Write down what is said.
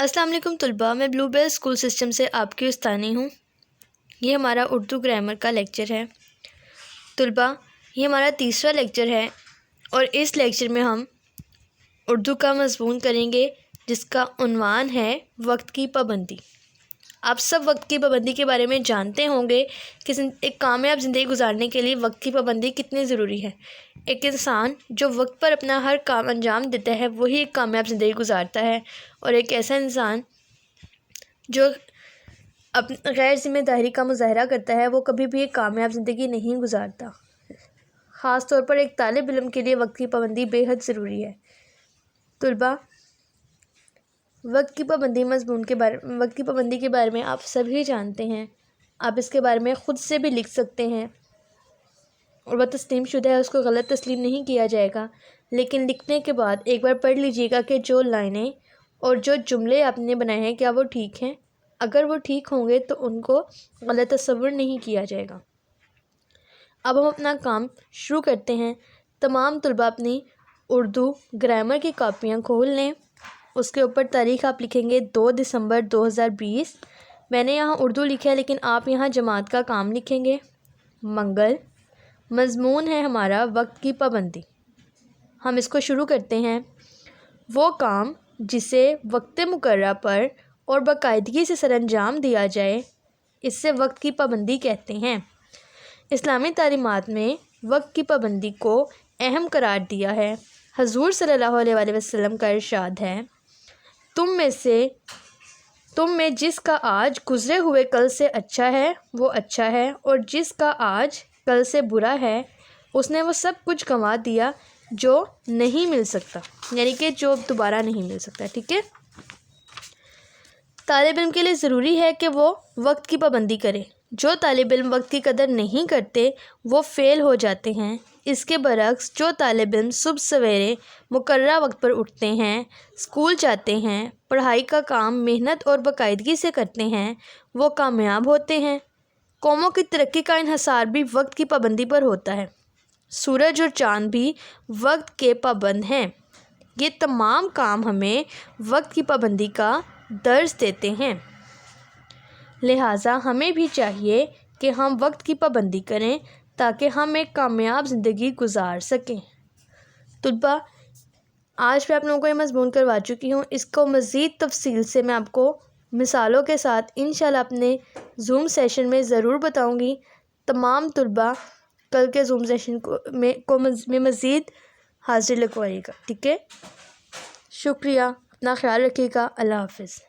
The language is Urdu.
السلام علیکم طلباء، میں بلو بیل اسکول سسٹم سے آپ کی استانی ہوں۔ یہ ہمارا اردو گرامر کا لیکچر ہے۔ طلباء، یہ ہمارا تیسرا لیکچر ہے اور اس لیکچر میں ہم اردو کا مضمون کریں گے جس کا عنوان ہے وقت کی پابندی۔ آپ سب وقت کی پابندی کے بارے میں جانتے ہوں گے کہ ایک کامیاب زندگی گزارنے کے لیے وقت کی پابندی کتنی ضروری ہے۔ ایک انسان جو وقت پر اپنا ہر کام انجام دیتا ہے وہی ایک کامیاب زندگی گزارتا ہے، اور ایک ایسا انسان جو غیر ذمہ داری کا مظاہرہ کرتا ہے وہ کبھی بھی ایک کامیاب زندگی نہیں گزارتا۔ خاص طور پر ایک طالب علم کے لیے وقت کی پابندی بے حد ضروری ہے۔ طلباء، وقت کی پابندی کے بارے میں آپ سبھی جانتے ہیں۔ آپ اس کے بارے میں خود سے بھی لکھ سکتے ہیں، اور وہ تسلیم شدہ ہے، اس کو غلط تسلیم نہیں کیا جائے گا، لیکن لکھنے کے بعد ایک بار پڑھ لیجئے گا کہ جو لائنیں اور جو جملے آپ نے بنائے ہیں کیا وہ ٹھیک ہیں۔ اگر وہ ٹھیک ہوں گے تو ان کو غلط تصور نہیں کیا جائے گا۔ اب ہم اپنا کام شروع کرتے ہیں۔ تمام طلباء اپنی اردو گرامر کی کاپیاں کھول لیں۔ اس کے اوپر تاریخ آپ لکھیں گے 2 دسمبر 2020۔ میں نے یہاں اردو لکھا ہے لیکن آپ یہاں جماعت کا کام لکھیں گے۔ منگل۔ مضمون ہے ہمارا وقت کی پابندی۔ ہم اس کو شروع کرتے ہیں۔ وہ کام جسے وقت مقررہ پر اور باقاعدگی سے سر انجام دیا جائے اس سے وقت کی پابندی کہتے ہیں۔ اسلامی تعلیمات میں وقت کی پابندی کو اہم قرار دیا ہے۔ حضور صلی اللہ علیہ وآلہ وسلم کا ارشاد ہے، تم میں جس کا آج گزرے ہوئے کل سے اچھا ہے وہ اچھا ہے، اور جس کا آج کل سے برا ہے اس نے وہ سب کچھ گنوا دیا جو نہیں مل سکتا، یعنی کہ جو دوبارہ نہیں مل سکتا۔ ٹھیک ہے؟ طالب علم کے لیے ضروری ہے کہ وہ وقت کی پابندی کرے۔ جو طالب علم وقت کی قدر نہیں کرتے وہ فیل ہو جاتے ہیں۔ اس کے برعکس جو طالب علم صبح سویرے مقررہ وقت پر اٹھتے ہیں، اسکول جاتے ہیں، پڑھائی کا کام محنت اور باقاعدگی سے کرتے ہیں، وہ کامیاب ہوتے ہیں۔ قوموں کی ترقی کا انحصار بھی وقت کی پابندی پر ہوتا ہے۔ سورج اور چاند بھی وقت کے پابند ہیں۔ یہ تمام کام ہمیں وقت کی پابندی کا درس دیتے ہیں۔ لہٰذا ہمیں بھی چاہیے کہ ہم وقت کی پابندی کریں تاکہ ہم ایک کامیاب زندگی گزار سکیں۔ طلباء، آج میں آپ لوگوں کو یہ مضمون کروا چکی ہوں۔ اس کو مزید تفصیل سے میں آپ کو مثالوں کے ساتھ انشاءاللہ اپنے زوم سیشن میں ضرور بتاؤں گی۔ تمام طلباء کل کے زوم سیشن میں مزید حاضری لگوائیے گا۔ ٹھیک ہے؟ شکریہ، اپنا خیال رکھیے گا۔ اللہ حافظ۔